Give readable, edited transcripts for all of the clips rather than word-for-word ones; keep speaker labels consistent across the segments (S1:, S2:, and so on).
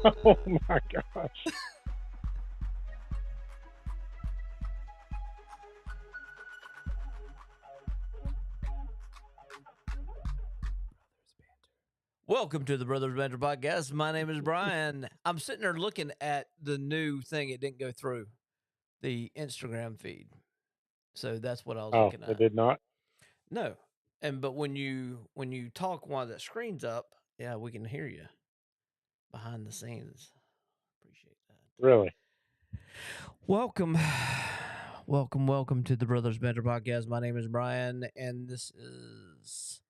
S1: Oh my gosh.
S2: Welcome to the Brothers Banter Podcast. My name is Brian. I'm sitting there looking at the new thing. It didn't go through the Instagram feed. So that's what I was
S1: Oh,
S2: looking
S1: it
S2: at.
S1: did not?
S2: No. But when you talk while that screen's up, yeah, we can hear you behind the scenes. Appreciate that.
S1: Really?
S2: Welcome. Welcome to the Brothers Banter Podcast. My name is Brian, and this is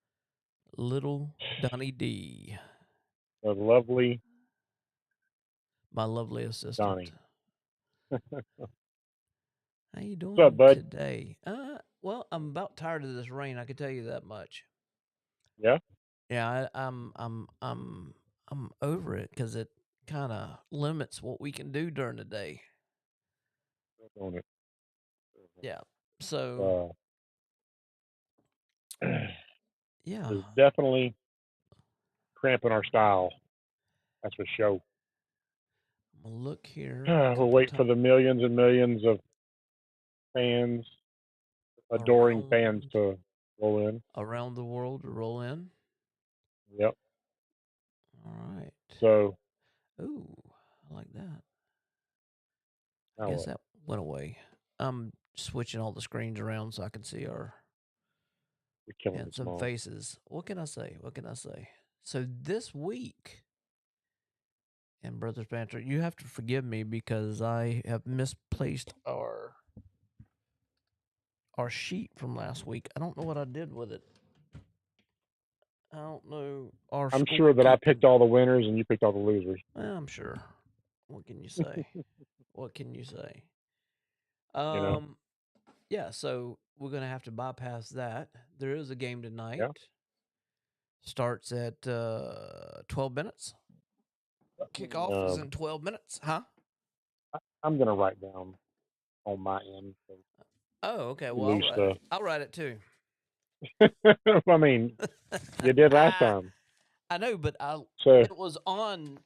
S2: Little Donnie D,
S1: The lovely
S2: my lovely assistant.
S1: Donnie.
S2: How you
S1: What's up,
S2: doing
S1: bud?
S2: today? Well, I'm about tired of this rain. I can tell you that much.
S1: Yeah?
S2: Yeah, I'm over it because it kind of limits what we can do during the day.
S1: On it.
S2: Yeah. So
S1: Uh,
S2: yeah,
S1: it's definitely cramping our style. That's for sure.
S2: I'm gonna look here a
S1: We're
S2: couple
S1: waiting for
S2: times
S1: the millions and millions of fans, adoring fans
S2: around
S1: to roll in.
S2: around the world to roll in.
S1: Yep.
S2: All right.
S1: So,
S2: Ooh, I like that. I
S1: now
S2: guess
S1: what?
S2: that went away. I'm switching all the screens around so I can see our
S1: You're killing me,
S2: handsome
S1: small.
S2: faces. What can I say? What can I say? So this week in Brothers Banter, you have to forgive me because I have misplaced our sheet from last week. I don't know what I did with it. I don't know our
S1: I'm sure that I picked
S2: scorekeeping.
S1: all the winners and you picked all the losers.
S2: Well, I'm sure. What can you say? What can you say?
S1: You know?
S2: Um, yeah. So we're gonna have to bypass that. There is a game tonight.
S1: Yeah.
S2: Starts at 12 minutes. Kickoff is
S1: Uh,
S2: in 12 minutes, huh?
S1: I'm going to write down on my end. So
S2: Oh, okay.
S1: we
S2: Well, I'll
S1: lose
S2: write it.
S1: stuff.
S2: I'll write it too.
S1: I mean, you did last time.
S2: I know, but
S1: So,
S2: it was on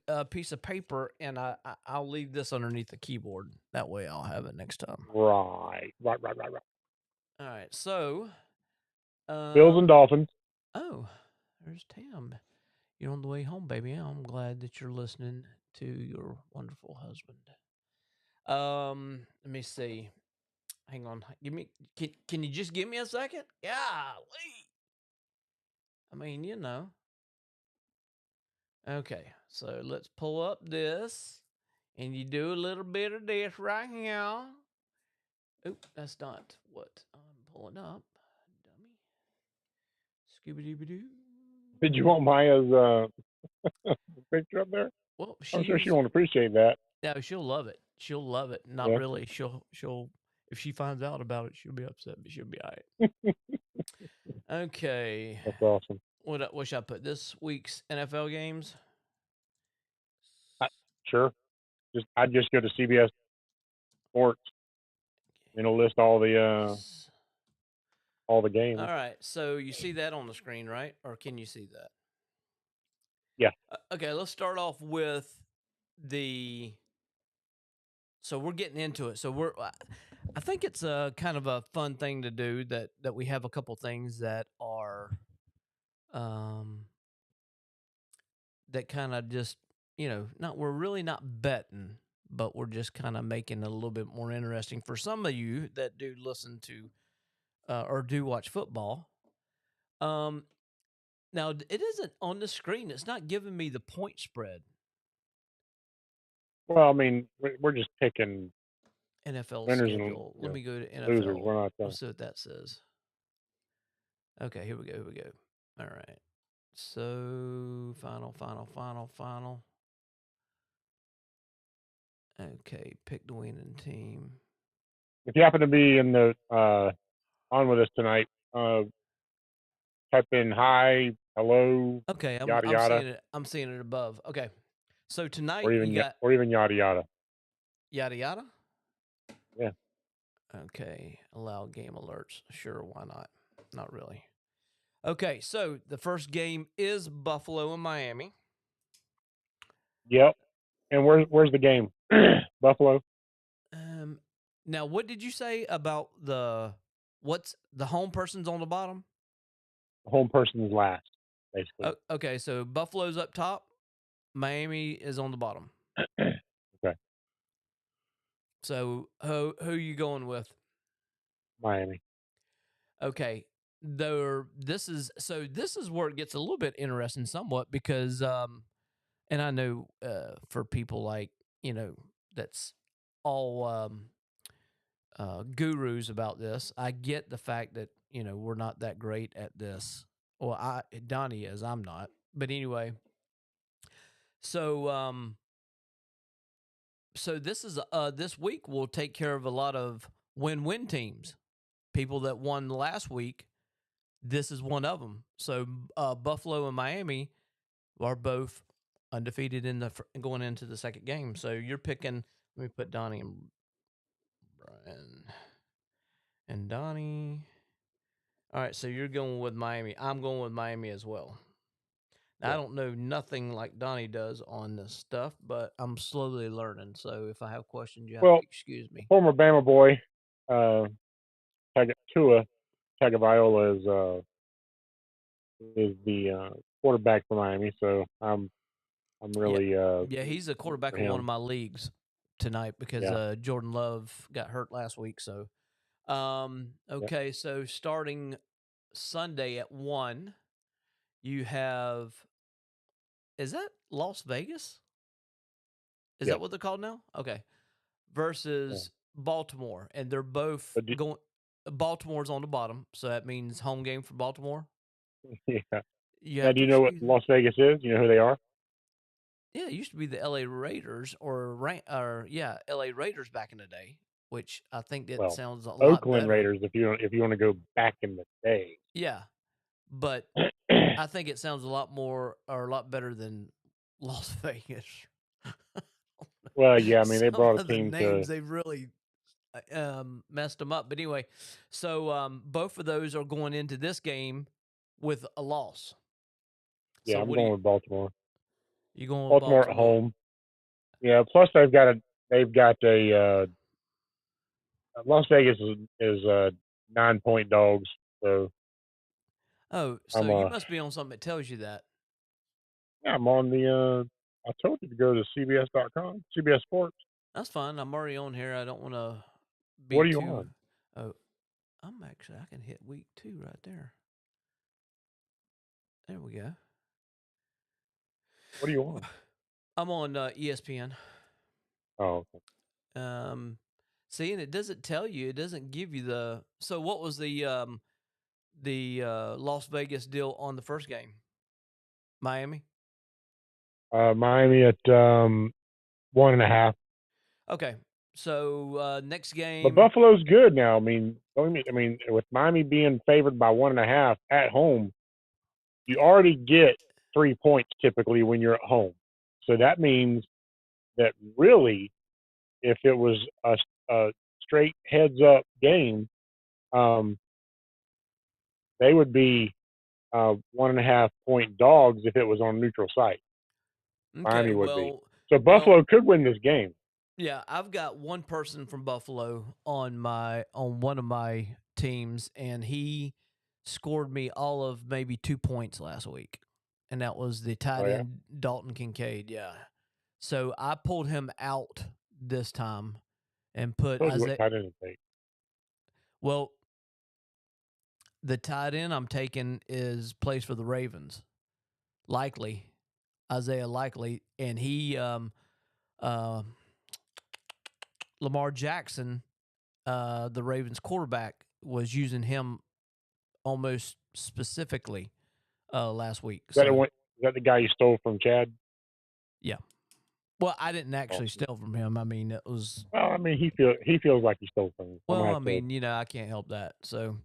S2: a piece of paper, and I'll leave this underneath the keyboard. That way, I'll have it next time.
S1: right.
S2: All right. So,
S1: Bills and
S2: um,
S1: Dolphins.
S2: oh, there's Tam. You're on the way home, baby. I'm glad that you're listening to your wonderful husband. Let me see. Hang on. Give me. Can you just give me a second? Yeah. I mean, you know. Okay, so let's pull up this, and you do a little bit of this right here. Oop, that's not what I'm pulling up, dummy. Scooby Dooby Doo.
S1: Did you want Maya's picture up there?
S2: Well,
S1: I'm
S2: she
S1: sure she
S2: is.
S1: won't appreciate that.
S2: No, she'll love it. She'll love it. Not
S1: Yeah,
S2: really. She'll. If she finds out about it, she'll be upset, but she'll be all right. Okay.
S1: that's awesome.
S2: What should I put? This week's NFL games.
S1: I, sure. I'd just go to CBS Sports and it'll list all the
S2: All
S1: games.
S2: right. So you see that on the screen, right? Or can you see that?
S1: Yeah.
S2: Okay, let's start off with the. So we're getting into it. So I think it's a kind of a fun thing to do that we have a couple things that are, um, that kind of just not we're really not betting, but we're just kind of making it a little bit more interesting for some of you that do listen to or do watch football. Um, Now it isn't on the screen. It's not giving me the point spread.
S1: Well, I mean, we're just picking
S2: NFL
S1: winners and
S2: schedule. Let me go to
S1: losers.
S2: NFL.
S1: We're not.
S2: Let's see what that says. Okay, here we go. Here we go. All right. So final. Okay, pick the winning team.
S1: If you happen to be in the on with us tonight, type in hi, hello,
S2: Okay,
S1: yada
S2: I'm
S1: yada,
S2: seeing it. I'm seeing it above. Okay, so
S1: or
S2: tonight you
S1: even
S2: got
S1: or even yada yada.
S2: yada yada.
S1: Yeah.
S2: Okay, allow game alerts. Sure, why not? Not really. Okay, so the first game is Buffalo and Miami.
S1: Yep. And where's the game? Buffalo.
S2: Um, now, what did you say about what's the home person's on the bottom?
S1: Home person is last, basically.
S2: Okay, so Buffalo's up top, Miami is on the bottom.
S1: Okay.
S2: So who you going with?
S1: Miami.
S2: Okay. This is where it gets a little bit interesting somewhat because and I know for people like, you know, that's all gurus about this. I get the fact that, you know, we're not that great at this. Well, Donnie is, I'm not. But anyway, so this is this week will take care of a lot of win-win teams. People that won last week, this is one of them. So Buffalo and Miami are both undefeated in the going into the second game. So you're picking. Let me put Donnie and Brian and Donnie. All right, so you're going with Miami. I'm going with Miami as well. Now, I
S1: Yeah.
S2: don't know nothing like Donnie does on this stuff, but I'm slowly learning. So if I have questions, you have to
S1: Well,
S2: excuse me.
S1: former Bama boy, Tua Tagovailoa is the quarterback for Miami, so I'm
S2: Yeah,
S1: really
S2: yeah, he's a
S1: rooting
S2: quarterback
S1: for
S2: in one of
S1: him.
S2: my leagues tonight because
S1: Yeah.
S2: Jordan Love got hurt last week. So,
S1: Yeah.
S2: okay, so starting Sunday at 1, you have, is that Las Vegas? Is
S1: Yeah.
S2: that what they're called now? Okay.
S1: Yeah.
S2: Versus Baltimore. And they're both
S1: But
S2: going, Baltimore's on the bottom. So that means home game for Baltimore.
S1: yeah.
S2: You
S1: Now,
S2: have
S1: do
S2: to
S1: you know what
S2: excuse me.
S1: Las Vegas is? You know who they are?
S2: Yeah, it used to be the LA Raiders or yeah, LA Raiders back in the day, which I think that
S1: Well,
S2: sounds a lot
S1: Oakland
S2: better.
S1: Raiders. If you want to go back in the day.
S2: Yeah. But I think it sounds a lot more or a lot better than Las Vegas.
S1: Well, yeah. I mean, they
S2: Some
S1: brought a
S2: of the
S1: team to.
S2: names they've really messed them up. But anyway, so both of those are going into this game with a loss.
S1: Yeah,
S2: So
S1: I'm
S2: what do
S1: going with Baltimore.
S2: you going with
S1: Baltimore at
S2: Baltimore?
S1: home. Yeah. Plus, they've got a Las Vegas is 9-point dogs. So
S2: Oh, so
S1: I'm
S2: you must be on something that tells you that.
S1: yeah, I'm on the. I told you to go to CBS.com, CBS Sports.
S2: That's fine. I'm already on here. I don't want to
S1: What
S2: be
S1: are you
S2: too.
S1: on?
S2: Oh, I can hit week 2 right there. There we go.
S1: What are you on?
S2: I'm on ESPN.
S1: Oh, okay.
S2: Um, See, and it doesn't tell you. It doesn't give you the. So, what was the Las Vegas deal on the first game? Miami.
S1: Miami at 1.5.
S2: Okay, so next
S1: But
S2: game.
S1: Buffalo's good now. I mean, with Miami being favored by 1.5 at home, you already get 3 points typically when you're at home. So that means that really, if it was a straight heads up game, um, they would be 1.5 point dogs if it was on neutral site.
S2: Okay,
S1: Miami would be.
S2: well,
S1: So
S2: well,
S1: Buffalo could win this game.
S2: yeah, I've got one person from Buffalo on one of my teams, and he scored me all of maybe 2 points last week, and that was the
S1: Oh
S2: tight
S1: yeah.
S2: end Dalton Kincaid. Yeah, so I pulled him out this time and put
S1: Told you what
S2: Isaiah.
S1: tight end to take.
S2: Well, the tight end I'm taking is plays for the Ravens, likely Isaiah Likely, and he uh, Lamar Jackson, the Ravens quarterback, was using him almost specifically last week. So
S1: Is that the guy you stole from Chad?
S2: yeah, well, I didn't
S1: Oh,
S2: actually steal from him. I mean, it was
S1: well, I mean, he feels like he stole from him. I'm gonna
S2: well, I
S1: have to.
S2: mean, you know, I can't help that. So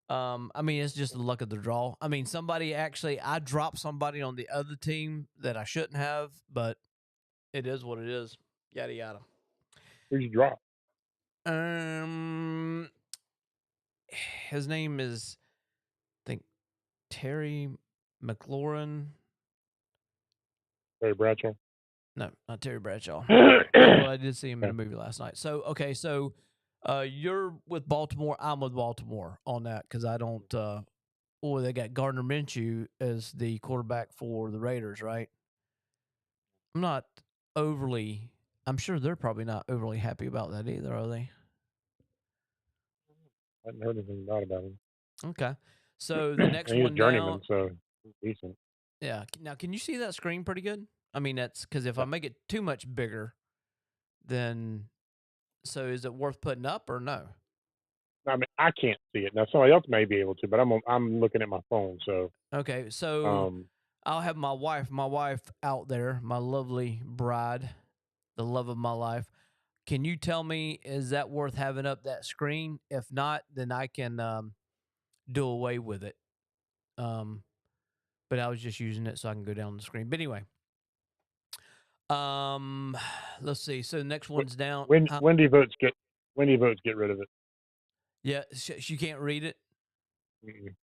S2: I mean, it's just the luck of the draw. I mean, I dropped somebody on the other team that I shouldn't have, but it is what it is. Yada yada.
S1: Who'd you drop?
S2: Um, his name is I think Terry McLaurin.
S1: Barry Bradshaw.
S2: No, not Terry Bradshaw. Although I did see him in
S1: Yeah.
S2: a movie last night. So okay, so you're with Baltimore. I'm with Baltimore on that because I don't. Oh, they got Gardner Minshew as the quarterback for the Raiders, right? I'm not overly. I'm sure they're probably not overly happy about that either, are they?
S1: I hadn't heard anything about him.
S2: Okay. So the next
S1: And he's a
S2: one down.
S1: journeyman, so he's decent.
S2: Yeah. Now, can you see that screen pretty good? I mean, that's because if I
S1: Yeah.
S2: make it too much bigger, then so is it worth putting up or no?
S1: I mean, I can't see it now. Somebody else may be able to, but I'm looking at my phone, so
S2: Okay. So
S1: um,
S2: I'll have my wife out there, my lovely bride, the love of my life. Can you tell me, is that worth having up that screen? If not, then I can do away with it. Um, but I was just using it so I can go down the screen. But anyway, um, let's see. So the next one's down.
S1: Wendy votes get rid of it.
S2: Yeah, she can't read it.
S1: Mm-mm.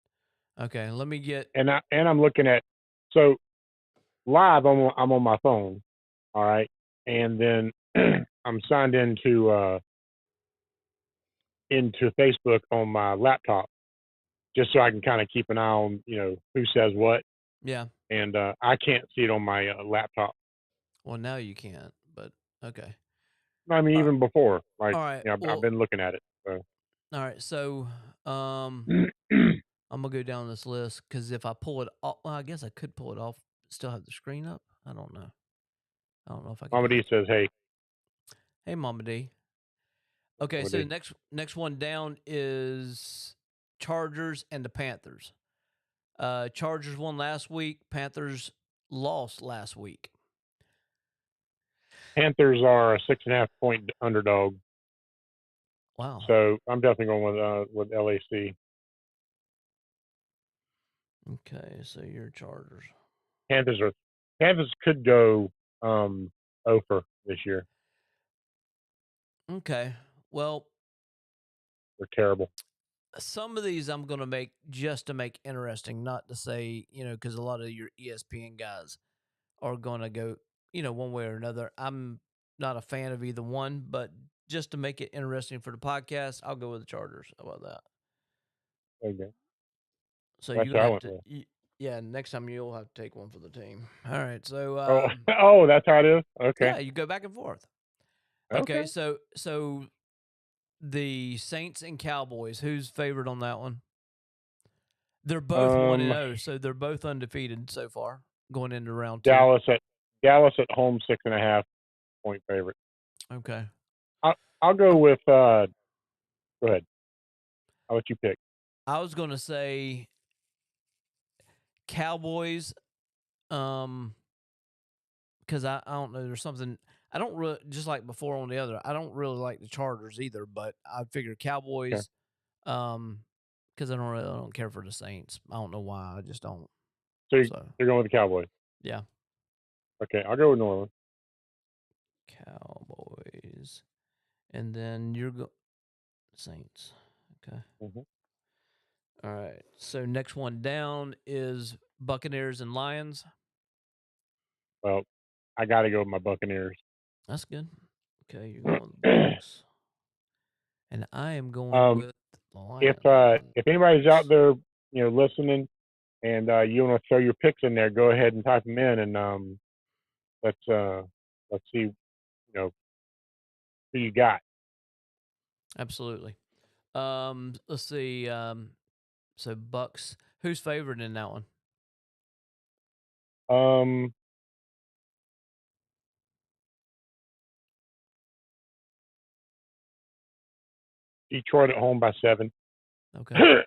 S2: Okay, let me get.
S1: And I'm looking at so live. I'm on my phone, all right, and then I'm signed into Facebook on my laptop just so I can kind of keep an eye on who says what,
S2: Yeah.
S1: and I can't see it on my laptop.
S2: Well, now you can't. But okay.
S1: I mean,
S2: Uh,
S1: even before, like
S2: all right.
S1: I've
S2: Well,
S1: been looking at it. So.
S2: all right. So, I'm gonna go down this list because if I pull it off, well, I guess I could pull it off. Still have the screen up. I don't know. I don't know if I can
S1: Mama
S2: do
S1: D
S2: it.
S1: says, "Hey,
S2: Hey, Mama D. Okay,
S1: Mama
S2: so the
S1: D."
S2: next one down is Chargers and the Panthers. Chargers won last week. Panthers lost last week.
S1: Panthers are a 6.5 point underdog,
S2: Wow.
S1: so I'm definitely going with LAC.
S2: Okay, so you're Chargers.
S1: Panthers could go over this year.
S2: Okay. Well,
S1: They're terrible.
S2: some of these I'm going to make just to make interesting, not to say, because a lot of your ESPN guys are going to go, one way or another. I'm not a fan of either one, but just to make it interesting for the podcast, I'll go with the Chargers. How about that?
S1: Okay.
S2: So
S1: That's
S2: you
S1: what I
S2: have
S1: went
S2: to,
S1: with.
S2: yeah. Next time you'll have to take one for the team. All right. So,
S1: Oh, oh, that's how it is. Okay.
S2: yeah, you go back and forth. Okay.
S1: Okay.
S2: So the Saints and Cowboys. Who's favored on that one? They're both 1-0, so they're both undefeated so far going into round two.
S1: Dallas at home 6.5 point favorite.
S2: Okay.
S1: I'll go with. Go ahead. I'll let you pick.
S2: I was going to say Cowboys, because I don't know. There's something I don't really, just like before on the other. I don't really like the Chargers either, but I figured Cowboys, because I don't care for the Saints. I don't know why. I just don't.
S1: So you're going with the Cowboys.
S2: Yeah.
S1: Okay, I'll go with New Orleans.
S2: Cowboys, and then you're Saints. Okay.
S1: Mm-hmm.
S2: All right. So next one down is Buccaneers and Lions.
S1: Well, I got to go with my Buccaneers.
S2: That's good. Okay, you're going with the Bucs, and I am going with the Lions.
S1: If anybody's out there, listening, and you want to throw your picks in there, go ahead and type them in, and let's see, who you got.
S2: Absolutely. Let's see. So Bucs. Who's favored in that one?
S1: Detroit at home by 7.
S2: Okay.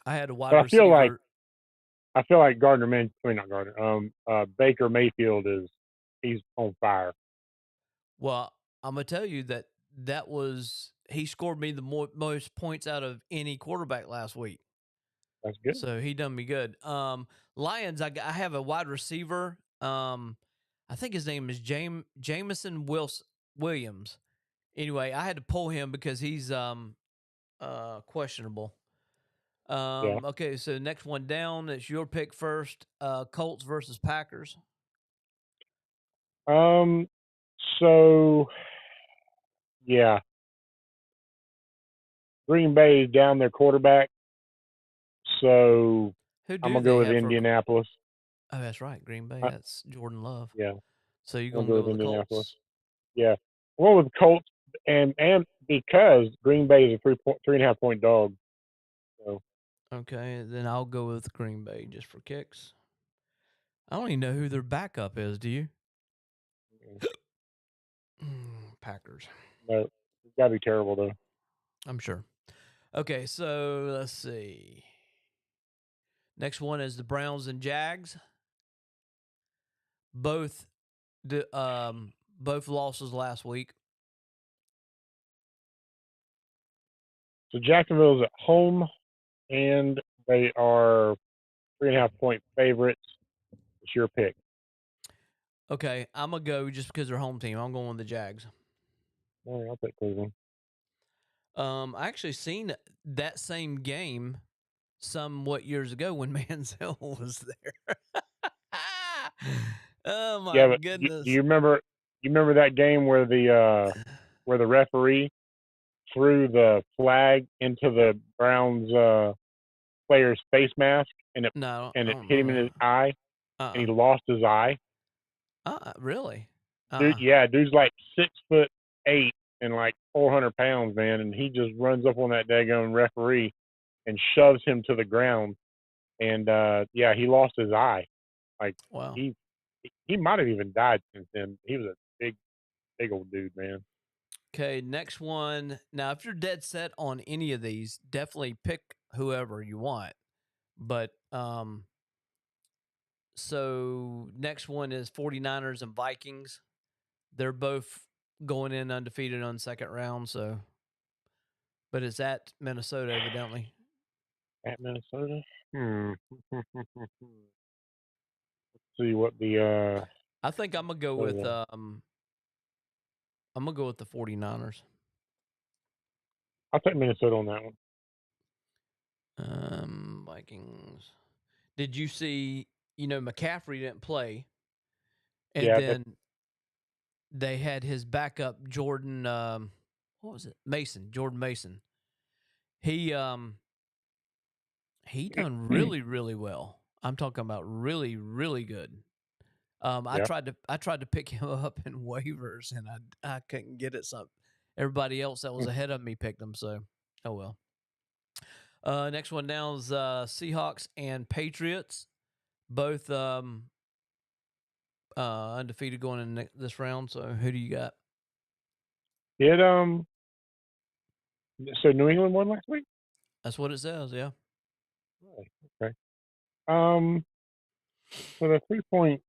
S2: I had a wide receiver.
S1: I feel like not Gardner. Baker Mayfield he's on fire.
S2: Well, I'm gonna tell you that was he scored me the most points out of any quarterback last week.
S1: That's good.
S2: So he done me good. Lions. I have a wide receiver. I think his name is Jameson Williams. Anyway, I had to pull him because he's questionable.
S1: Yeah.
S2: Okay, so next one down, it's your pick first. Colts versus Packers.
S1: Um. So yeah, Green Bay is down their quarterback, so
S2: Who
S1: I'm
S2: do
S1: gonna go
S2: they
S1: with
S2: have for?
S1: Indianapolis.
S2: Oh, that's right, Green Bay.
S1: Uh,
S2: That's Jordan Love.
S1: yeah,
S2: So you're
S1: I'm gonna
S2: gonna
S1: go
S2: go
S1: with
S2: with the
S1: Indianapolis.
S2: Colts?
S1: Yeah, I'm going with Colts, and because Green Bay is a 3.5 point dog. So
S2: Okay, then I'll go with Green Bay just for kicks. I don't even know who their backup is. Do you? Packers.
S1: no, it's gotta be terrible though.
S2: I'm sure. Okay, so let's see. Next one is the Browns and Jags. Both the both losses last week.
S1: So Jacksonville's at home, and they are 3.5 point favorites. It's your pick.
S2: Okay, I'm gonna go just because they're home team. I'm going with the Jags.
S1: All right, I'll take Cleveland.
S2: I actually seen that same game somewhat years ago when Manziel was there. Oh my
S1: Yeah, but do
S2: goodness.
S1: you remember? You remember that game where the referee threw the flag into the Browns player's face mask
S2: No,
S1: and
S2: I
S1: it
S2: don't
S1: hit him in
S2: remember
S1: his eye
S2: that.
S1: and he lost his eye.
S2: Really?
S1: Dude, yeah, dude's like 6'8" and like 400 pounds, man, and he just runs up on that daggone referee and shoves him to the ground. And yeah, he lost his eye. Like
S2: Wow.
S1: he might have even died since then. He was a big old dude, man.
S2: Okay, next one. Now, if you're dead set on any of these, definitely pick whoever you want. But so next one is 49ers and Vikings. They're both going in undefeated on second round, so but it's at Minnesota evidently.
S1: At Minnesota. Let's see what the
S2: I think I'm going to go with the 49ers.
S1: I'll take Minnesota on that one.
S2: Vikings. Did you see, McCaffrey didn't play and
S1: Yeah,
S2: then they had his backup Jordan what was it? Jordan Mason. He done really really well. I'm talking about really really good. I
S1: yeah.
S2: tried to pick him up in waivers and I couldn't get it. So everybody else that was ahead of me picked him. So oh well. Next one down is Seahawks and Patriots, both undefeated going in this round. So who do you got?
S1: It So New England won last week.
S2: That's what it says. Yeah.
S1: Really? Okay. Um, so the 3 point.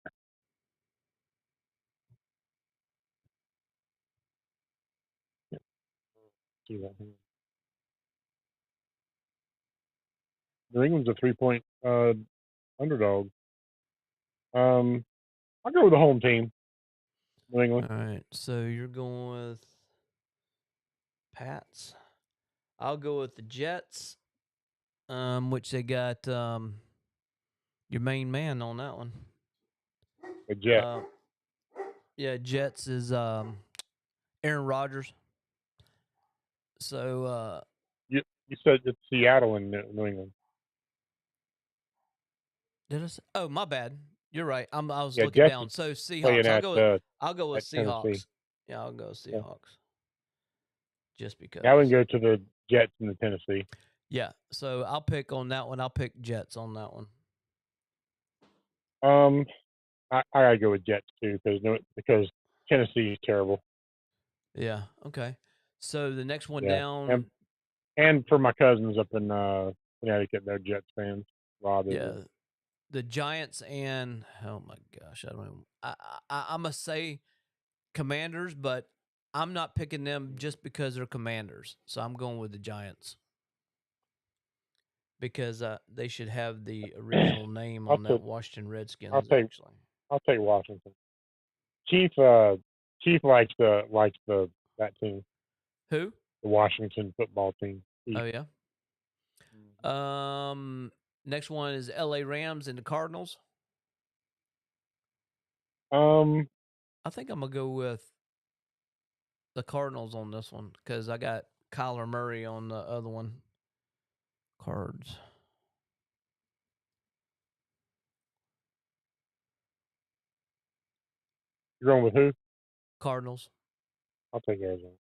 S1: See that here. New England's a 3 point underdog. Um, I'll go with the home team, New England.
S2: All right. So you're going with Pats. I'll go with the Jets, which they got your main man on that one.
S1: The Jets.
S2: Yeah, Jets is Aaron Rodgers. So
S1: You said it's Seattle and New England.
S2: did I say? Oh, my bad. You're right. I was
S1: Yeah,
S2: looking
S1: Jets
S2: down.
S1: is
S2: So
S1: playing
S2: Seahawks. I'll go with
S1: at Tennessee.
S2: Seahawks. Yeah, I'll go with
S1: Yeah.
S2: Seahawks. Just
S1: Yeah, I
S2: because.
S1: wouldn't go to the Jets in the Tennessee.
S2: Yeah. So I'll pick on that one. I'll pick Jets on that one.
S1: I gotta go with Jets too because Tennessee is terrible.
S2: Yeah. Okay. So the next one
S1: Yeah,
S2: down.
S1: and for my cousins up in Connecticut, they're Jets fans. Rob is.
S2: Yeah. The Giants and oh my gosh, I don't know. I must say Commanders, but I'm not picking them just because they're Commanders. So I'm going with the Giants because they should have the original name
S1: I'll
S2: on that
S1: take
S2: Washington
S1: I'll
S2: Redskins.
S1: take
S2: Actually,
S1: I'll take Washington. Chief likes the that team,
S2: who?
S1: the Washington football team. Chief.
S2: Oh yeah. Next one is L.A. Rams and the Cardinals.
S1: Um,
S2: I think I'm gonna go with the Cardinals on this one because I got Kyler Murray on the other one. Cards.
S1: You're going with who?
S2: Cardinals.
S1: I'll take Arizona.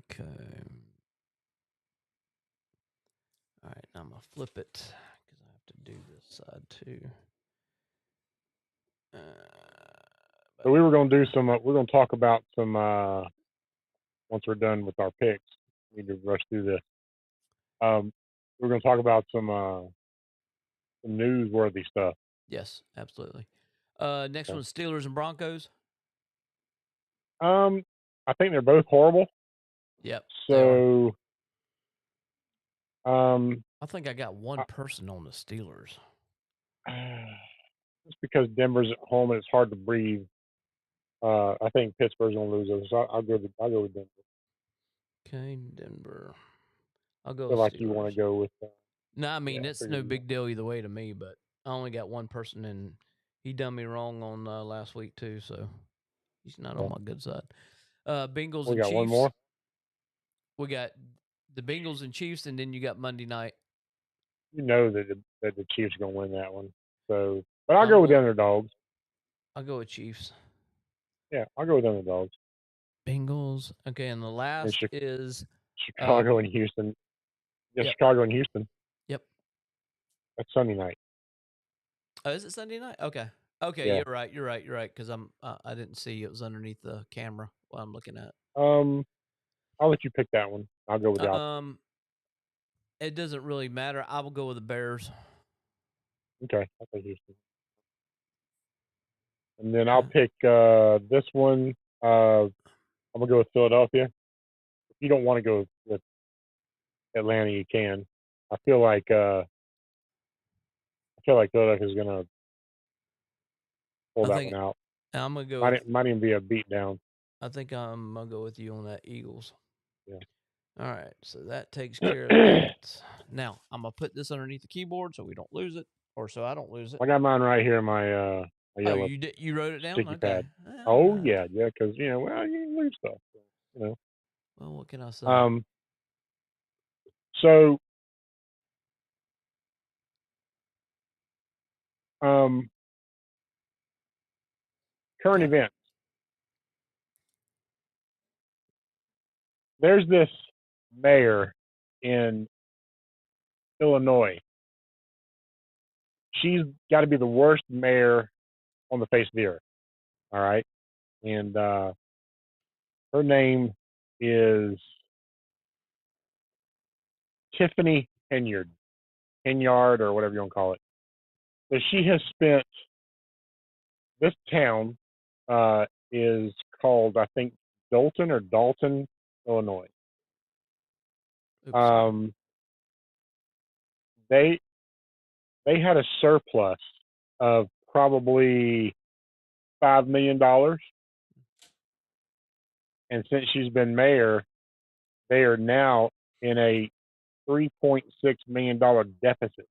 S2: Okay. All right, now I'm gonna flip it because I have to do this side too.
S1: So we were going to do some. We're going to talk about some once we're done with our picks. We need to rush through this. We're going to talk about some newsworthy stuff.
S2: Yes, absolutely. Next one, Steelers and Broncos.
S1: I think they're both horrible.
S2: Yep.
S1: So,
S2: I think I got one person on the Steelers.
S1: Just because Denver's at home and it's hard to breathe. I think Pittsburgh's gonna lose those. So I'll go with Denver.
S2: Okay, Denver. I'll go.
S1: I feel like
S2: Steelers.
S1: you want to go with.
S2: No, I mean it's no big deal either way to me. But I only got one person, and he done me wrong on last week too. So he's not on my good side. Bengals and Chiefs.
S1: We got one more.
S2: We got the Bengals and Chiefs, and then you got Monday night.
S1: You know that the Chiefs are gonna win that one. So, but I'll go with the underdogs.
S2: I'll go with Chiefs.
S1: Yeah, I'll go with underdogs.
S2: Bengals. Okay, and the last is
S1: Chicago and Houston. Yeah, yep. Chicago and Houston.
S2: Yep.
S1: That's Sunday night.
S2: Oh, is it Sunday night? Okay. Okay, yeah. You're right. Because I didn't see it was underneath the camera while I'm looking at.
S1: I'll let you pick that one. I'll go with that.
S2: It doesn't really matter. I will go with the Bears.
S1: Okay, I'll take Houston. And then I'll pick this one. I'm gonna go with Philadelphia. If you don't want to go with Atlanta, you can. I feel like Philadelphia is gonna pull that one out.
S2: I'm gonna go.
S1: Might even be a beat down.
S2: I think I'm gonna go with you on that Eagles.
S1: Yeah.
S2: All right, so that takes care of that. Now I'm gonna put this underneath the keyboard so we don't lose it, or so I don't lose it.
S1: I got mine right here in my yellow.
S2: Oh, you wrote it down?
S1: Sticky pad. Oh yeah, because you can lose stuff.
S2: Well, what can I say?
S1: So, current events. There's this mayor in Illinois. She's got to be the worst mayor on the face of the earth. All right. And her name is Tiffany Henyard, or whatever you want to call it. So she has spent, this town is called, I think, Dalton, Illinois.
S2: Oops.
S1: They had a surplus of probably $5 million. And since she's been mayor, they are now in a $3.6 million deficit.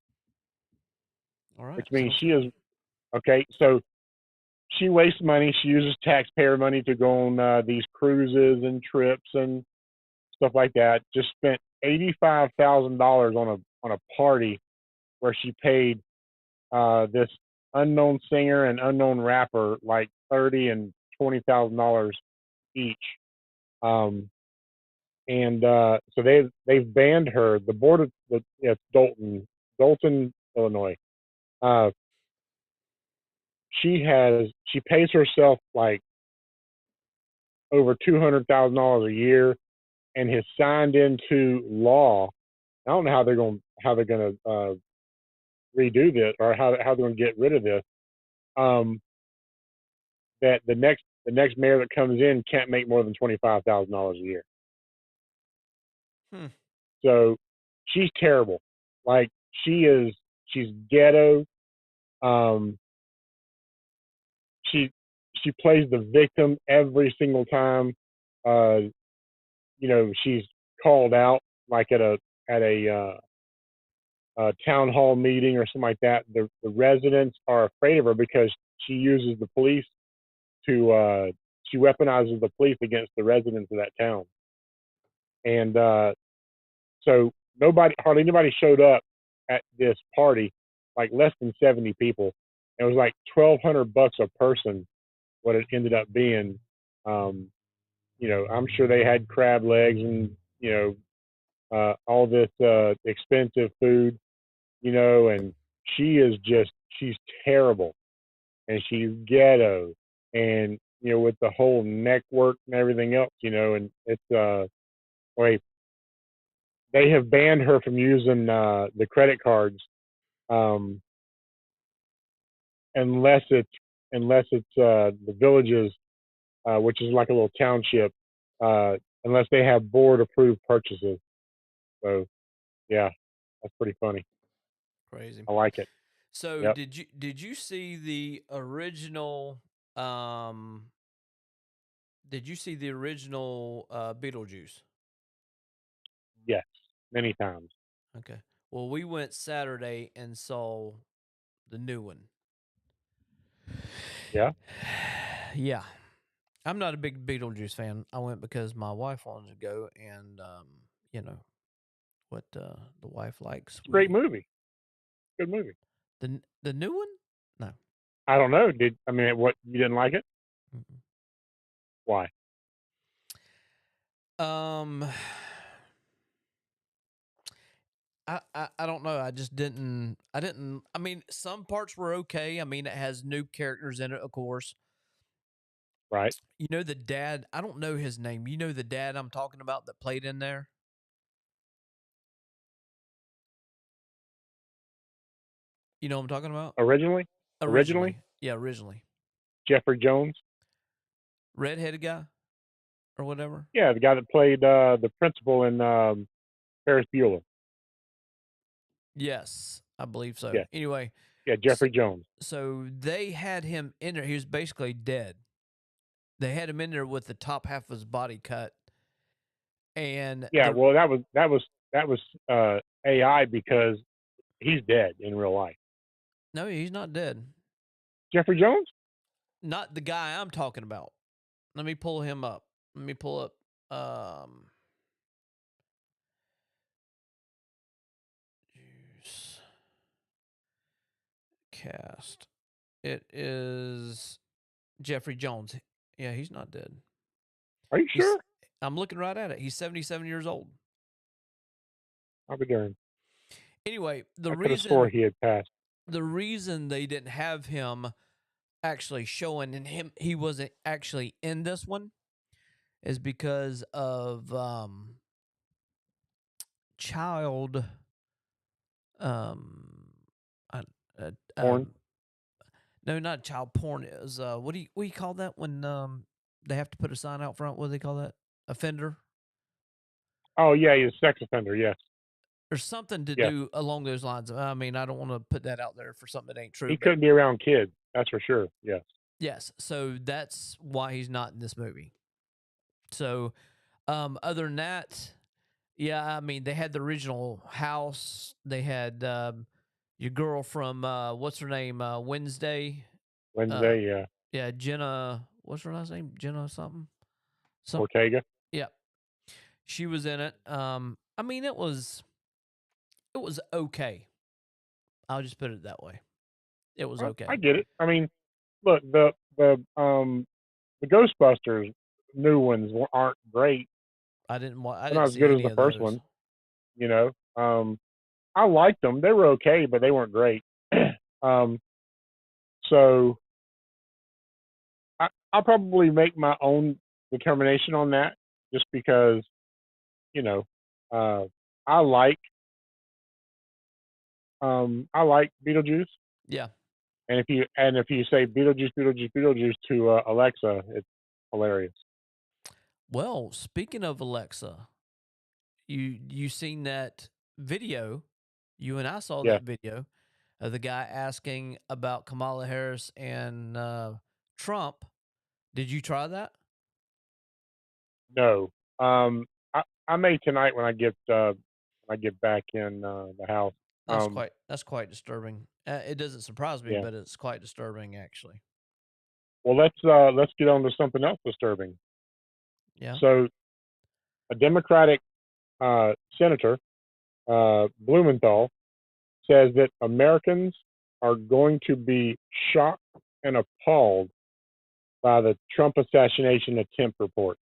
S2: All right.
S1: Which means she is, okay, so she wastes money. She uses taxpayer money to go on these cruises and trips and stuff like that. Just spent $85,000 on a party where she paid this unknown singer and unknown rapper like $30,000 and $20,000 each. So they've banned her. The board of it's Dalton, Illinois. She pays herself like over $200,000 a year, and has signed into law. I don't know how they're going to redo this, or how they're going to get rid of this. That the next mayor that comes in can't make more than $25,000 a year. So she's terrible. Like she's ghetto. She plays the victim every single time. She's called out like at a town hall meeting or something like that, the residents are afraid of her because she uses the police to she weaponizes the police against the residents of that town. And so hardly anybody showed up at this party, like less than 70 people. It was like $1,200 a person, what it ended up being. Um, I'm sure they had crab legs and all this expensive food, and she's terrible and she's ghetto and with the whole neck work and everything else, and it's wait, they have banned her from using the credit cards um, unless it's the villages, which is like a little township, unless they have board approved purchases. So yeah, that's pretty funny.
S2: Crazy.
S1: I like it.
S2: So
S1: Yep.
S2: did you see the original Beetlejuice?
S1: Yes, many times.
S2: Okay. Well, we went Saturday and saw the new one.
S1: Yeah.
S2: Yeah. I'm not a big Beetlejuice fan. I went because my wife wanted to go, and you know what the wife likes.
S1: It's a great movie. Good movie.
S2: The new one? No.
S1: I don't know. What, you didn't like it?
S2: Mm-mm.
S1: Why?
S2: Um, I don't know. I just didn't. I didn't. I mean, some parts were okay. I mean, it has new characters in it, of course.
S1: Right.
S2: You know the dad. I don't know his name. You know the dad I'm talking about that played in there. You know what I'm talking about?
S1: Originally,
S2: Yeah, originally.
S1: Jeffrey Jones.
S2: Redheaded guy or whatever.
S1: Yeah, the guy that played the principal in Ferris Bueller.
S2: Yes, I believe so.
S1: Yeah.
S2: Anyway,
S1: Yeah,
S2: so,
S1: Jeffrey Jones.
S2: so they had him in there. He was basically dead. They had him in there with the top half of his body cut, and
S1: Yeah, well, that was AI because he's dead in real life.
S2: no, he's not dead.
S1: Jeffrey Jones?
S2: Not the guy I'm talking about. Let me pull him up. Let me pull up Juice cast. It is Jeffrey Jones. Yeah, he's not dead.
S1: Are you sure?
S2: I'm looking right at it. He's 77 years old.
S1: I'll be darned.
S2: Anyway,
S1: I could have swore he had passed.
S2: the reason they didn't have him actually showing and he wasn't actually in this one is because of child um uh, uh,
S1: Porn?
S2: no, not child porn. Is what do you call that when they have to put a sign out front? What do they call that? Offender?
S1: Oh yeah, he's a sex offender. Yes.
S2: Or something to
S1: Yes.
S2: do along those lines. I mean, I don't want to put that out there for something that ain't true,
S1: He
S2: but
S1: couldn't be around kids. That's for sure. Yes.
S2: yes. So that's why he's not in this movie. So other than that, yeah, I mean, they had the original house. They had your girl from what's her name? Wednesday.
S1: Wednesday. Yeah.
S2: Yeah, Jenna. What's her last name? Jenna something.
S1: Ortega.
S2: Yeah, she was in it. I mean, it was okay. I'll just put it that way. It was
S1: I
S2: okay.
S1: get it. I mean, look, the Ghostbusters new ones aren't great.
S2: I
S1: They're not
S2: didn't
S1: as
S2: see
S1: good as
S2: any
S1: the
S2: of
S1: first
S2: those.
S1: one. You know, I liked them. They were okay, but they weren't great. um, so I'll probably make my own determination on that, just because you know, uh, I like I like Beetlejuice,
S2: Yeah.
S1: and if you say Beetlejuice, Beetlejuice, Beetlejuice to Alexa, it's hilarious.
S2: Well, speaking of Alexa, you seen that video? You and I saw
S1: Yeah,
S2: that video of the guy asking about Kamala Harris and Trump. Did you try that?
S1: no, I may tonight when I get back in the house. Um,
S2: that's quite disturbing. It doesn't surprise me,
S1: yeah.
S2: but it's quite disturbing actually.
S1: Well, let's get on to something else disturbing.
S2: Yeah.
S1: So, a Democratic senator, Blumenthal, says that Americans are going to be shocked and appalled by the Trump assassination attempt report.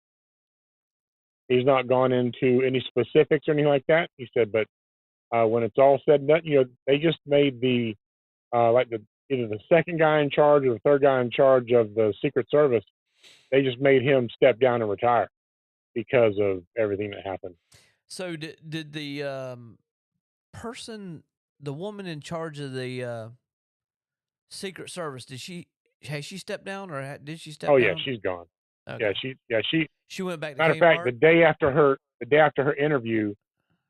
S1: He's not gone into any specifics or anything like that. He said, but when it's all said and done, they just made the like the either the second guy in charge or the third guy in charge of the Secret Service. They just made him step down and retire because of everything that happened.
S2: So did the person, the woman in charge of the Secret Service, has she stepped down or did she step
S1: Oh yeah,
S2: down?
S1: she's gone.
S2: Okay.
S1: She.
S2: She went back to
S1: Matter of fact,
S2: Kmart.
S1: the day after her interview,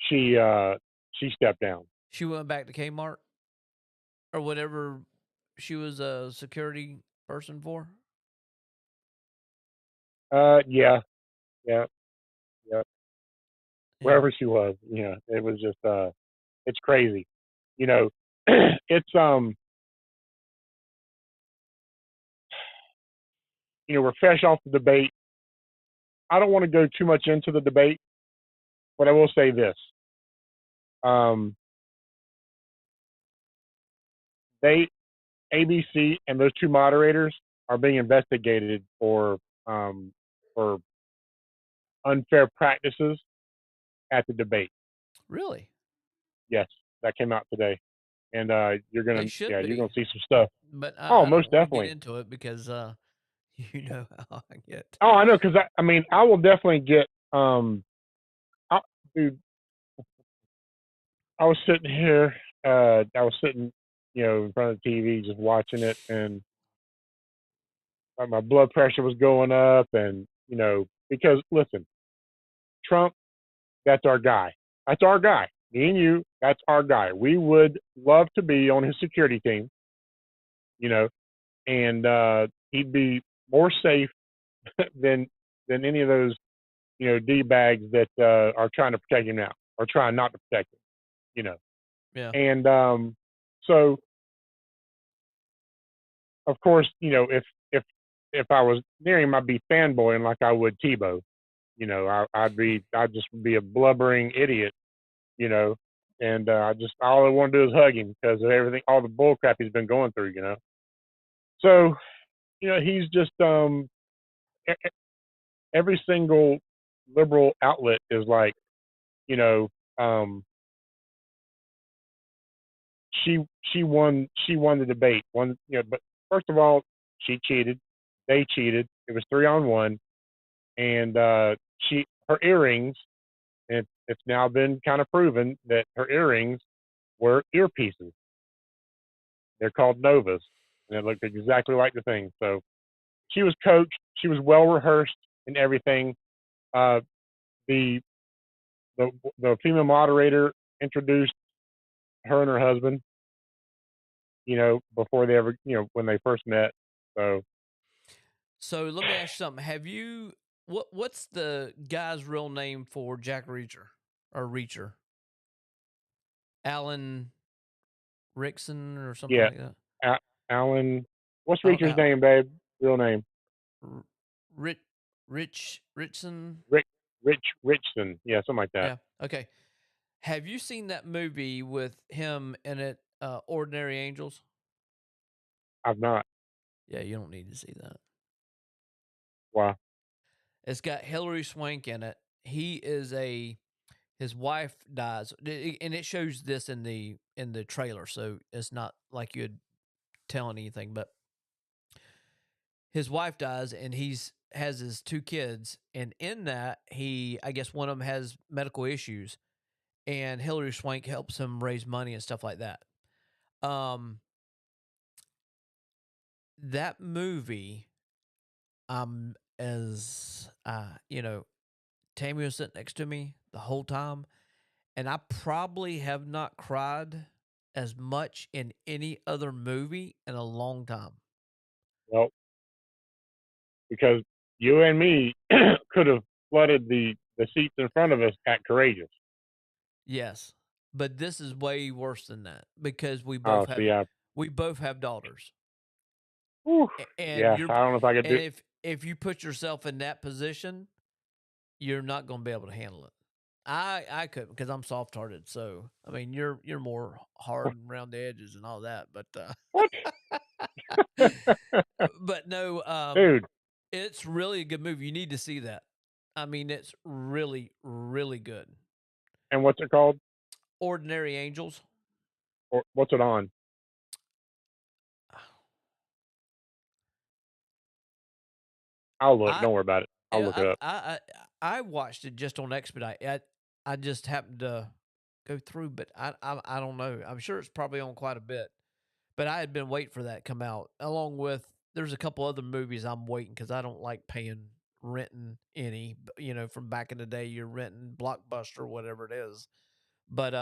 S1: she stepped down.
S2: She went back to Kmart or whatever she was a security person for.
S1: Yeah, yeah, yeah.
S2: Yeah.
S1: Wherever she was, it was just it's crazy. You know, it's we're fresh off the debate. I don't want to go too much into the debate, but I will say this: um, they ABC and those two moderators are being investigated for unfair practices at the debate.
S2: Really?
S1: Yes, that came out today, and
S2: They should
S1: you're gonna
S2: be,
S1: see some stuff.
S2: but
S1: Oh,
S2: I don't
S1: most
S2: want to get
S1: definitely.
S2: into it because you know how I get.
S1: Oh, I know, because I mean, I will definitely get. I, dude, I was sitting here. I was sitting, in front of the TV, just watching it, and my blood pressure was going up, and because listen, Trump, that's our guy. That's our guy. Me and you, that's our guy. We would love to be on his security team, you know, and he'd be more safe than any of those d bags that are trying to protect him now or trying not to protect him. You know,
S2: Yeah.
S1: and so of course if I was near him, I'd be fanboying like I would Tebow. I'd just be a blubbering idiot. You know, and all I want to do is hug him because of everything, all the bull crap he's been going through. So he's just every single liberal outlet is like, you know, um, she she won the debate. But first of all, she cheated. They cheated. It was 3-on-1, and her earrings. It's now been kind of proven that her earrings were earpieces. They're called Novas, and it looked exactly like the thing. So she was coached. She was well rehearsed and everything. Uh, the the female moderator introduced her and her husband, before they ever, when they first met. So,
S2: So let me ask you something. Have you what's the guy's real name for Jack Reacher or Reacher? Alan Rickson or something
S1: yeah,
S2: like that.
S1: Alan, what's
S2: Oh,
S1: Reacher's name, babe? Real name?
S2: R- Rich Richson.
S1: Rick Richson. Yeah, something like that.
S2: Yeah. Okay. Have you seen that movie with him in it, Ordinary Angels?
S1: I've not.
S2: Yeah, you don't need to see that.
S1: Wow.
S2: It's got Hilary Swank in it. His wife dies, and it shows this in the trailer, so it's not like you'd tell anything. But his wife dies, and has his two kids, and in that I guess one of them has medical issues, and Hilary Swank helps him raise money and stuff like that. Um, that movie, as Tammy was sitting next to me the whole time, and I probably have not cried as much in any other movie in a long time.
S1: Well, because you and me could have flooded the seats in front of us at Courageous.
S2: Yes. but this is way worse than that because
S1: Oh, so yeah.
S2: we both have daughters.
S1: Whew,
S2: And
S1: yeah,
S2: you're
S1: I don't know if I could
S2: and
S1: do.
S2: if you put yourself in that position, you're not going to be able to handle it. I couldn't because I'm soft hearted. So I mean, you're more hard and around the edges and all that.
S1: What?
S2: But no,
S1: Dude,
S2: it's really a good movie. You need to see that. I mean, it's really really good.
S1: and what's it called?
S2: Ordinary Angels.
S1: Or what's it on? I'll look.
S2: I
S1: Don't worry about it. I'll
S2: Yeah,
S1: look it up.
S2: I watched it just on Expedite. I just happened to go through, but I don't know. I'm sure it's probably on quite a bit. But I had been waiting for that to come out, along with there's a couple other movies I'm waiting because I don't like paying renting any. From back in the day, you're renting Blockbuster, whatever it is. But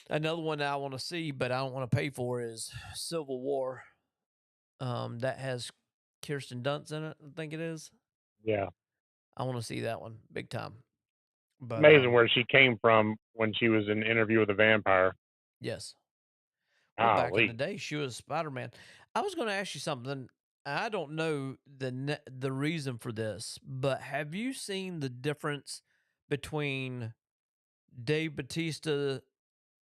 S2: another one that I want to see, but I don't want to pay for is Civil War. That has Kirsten Dunst in it. I think it is.
S1: Yeah,
S2: I want to see that one big time. But
S1: amazing where she came from when she was in Interview with a Vampire.
S2: yes. Well, back in the
S1: Golly.
S2: day, she was Spider-Man. I was going to ask you something. I don't know the reason for this, but have you seen the difference between Dave Batista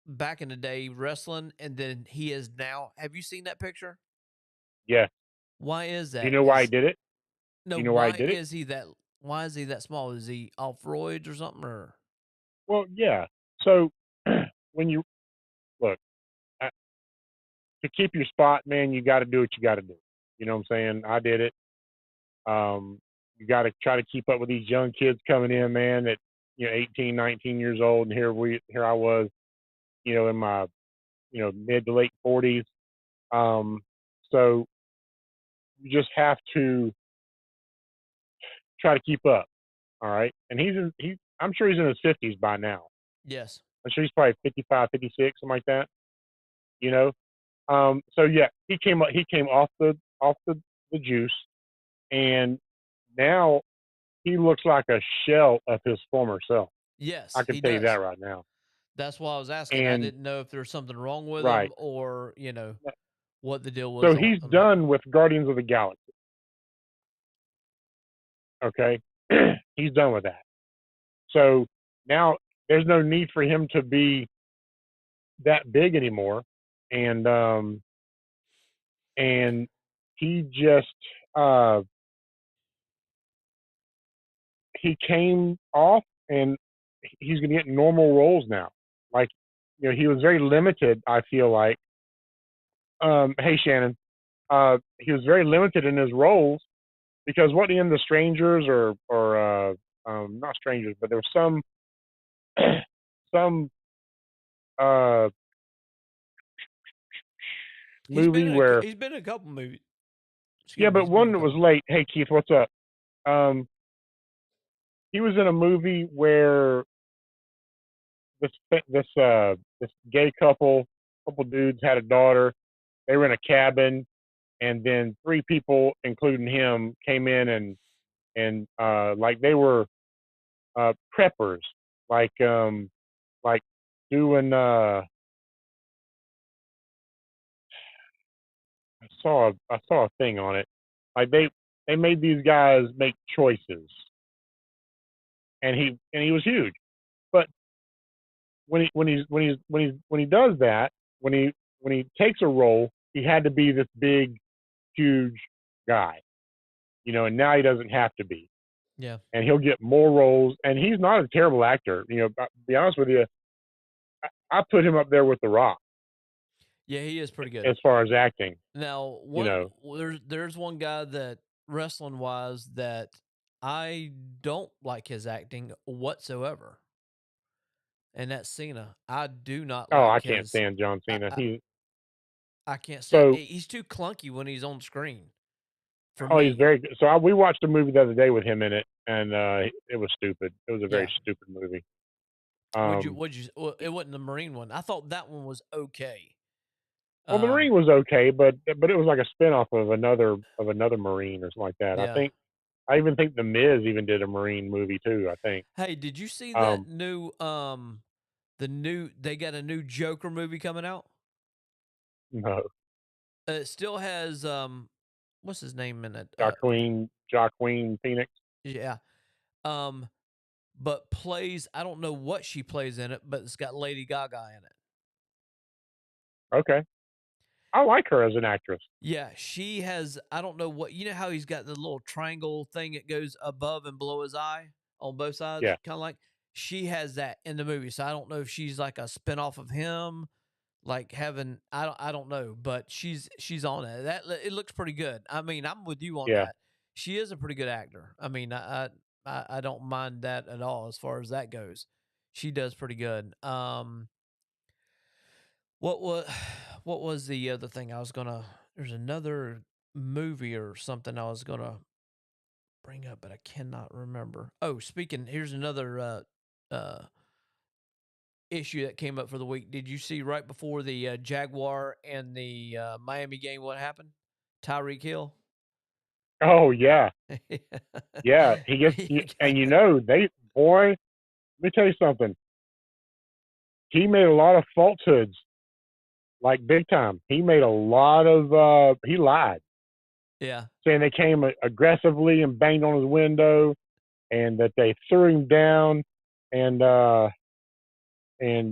S2: back in the day wrestling and then he is now? Have you seen that picture?
S1: Yeah.
S2: Why is
S1: Do you
S2: that?
S1: know why I did it? Do
S2: No,
S1: you know why I
S2: why
S1: did it?
S2: is he that why is he that small? Is he off roids or something or
S1: Well, yeah. So when you look uh, to keep your spot, man, you got to do what you got to do. You know what I'm saying? I did it. You got to try to keep up with these young kids coming in, man. At 18, 19 years old, and here I was, in my mid to late 40s. So you just have to try to keep up. All right, and I'm sure he's in his 50s by now.
S2: yes.
S1: I'm sure he's probably 55, 56, something like that. You know, so yeah, he came off the juice, and now he looks like a shell of his former self. I
S2: Yes,
S1: can
S2: he
S1: tell you that
S2: does.
S1: right now.
S2: That's why I was asking. I
S1: And
S2: didn't know if there was something wrong with
S1: right,
S2: him or, what the deal was
S1: so
S2: on
S1: he's
S2: on that.
S1: done with Guardians of the Galaxy. Okay, he's done with that. So now there's no need for him to be that big anymore, and and he just uh, he came off, and he's going to get normal roles now. Like, he was very limited. I feel like, hey Shannon, he was very limited in his roles because what in the Strangers or not Strangers, but there was some uh movie where,
S2: He's been in a couple movies.
S1: yeah,
S2: Excuse me,
S1: but
S2: he's been in
S1: one
S2: a
S1: that was
S2: couple.
S1: late. Hey Keith, what's up? Um, he was in a movie where this gay couple dudes had a daughter. They were in a cabin, and then three people, including him, came in and like they were preppers, like doing. I saw a thing on it. Like they made these guys make choices, and he was huge. But when he does that, when he takes a role, he had to be this big, huge guy, and now he doesn't have to be,
S2: Yeah.
S1: and he'll get more roles. And he's not a terrible actor, to be honest with you. I put him up there with The Rock
S2: Yeah, he is pretty good.
S1: as far as acting.
S2: Now,
S1: You know,
S2: there's one guy that wrestling wise that I don't like his acting whatsoever, and that's Cena. I do not
S1: oh, I
S2: like
S1: can't
S2: his.
S1: stand John
S2: I,
S1: Cena.
S2: I, I can't stand.
S1: So
S2: He's too clunky when he's on screen for
S1: he's
S2: me.
S1: very good. So we watched a movie the other day with him in it, and it was stupid. It was a very
S2: Yeah.
S1: stupid movie.
S2: Would you?
S1: Um,
S2: Well, it wasn't the Marine one. I thought that one was okay.
S1: well, the
S2: Um.
S1: Marine was okay, but it was like a spinoff of another Marine or something like that.
S2: Yeah.
S1: I even think the Miz even did a Marine movie too. I think.
S2: Hey, did you see that
S1: Um,
S2: new? They got a new Joker movie coming out.
S1: No,
S2: It still has what's his name in it?
S1: Joaquin Phoenix.
S2: Yeah. Um, but plays I don't know what she plays in it, but it's got Lady Gaga in it.
S1: Okay, I like her as an actress.
S2: Yeah, she has. I don't know what you know how he's got the little triangle thing that goes above and below his eye on both sides,
S1: Yeah,
S2: kind of like she has that in the movie. So I don't know if she's like a spinoff of him, like having. I don't know, but she's on it. It looks pretty good. I mean, I'm with you on
S1: yeah.
S2: that. She is a pretty good actor. I mean, I don't mind that at all as far as that goes. She does pretty good. What was what was the other thing I was gonna there's another movie or something I was gonna bring up, but I cannot remember. Oh, speaking, here's another issue that came up for the week. Did you see right before the Jaguar and the Miami game what happened? Tyreek Hill.
S1: Oh yeah, yeah. He gets,
S2: He
S1: and
S2: got-
S1: they boy. Let me tell you something. He made a lot of falsehoods, like big time. He made a lot of. He lied,
S2: yeah.
S1: saying they came aggressively and banged on his window, and that they threw him down, and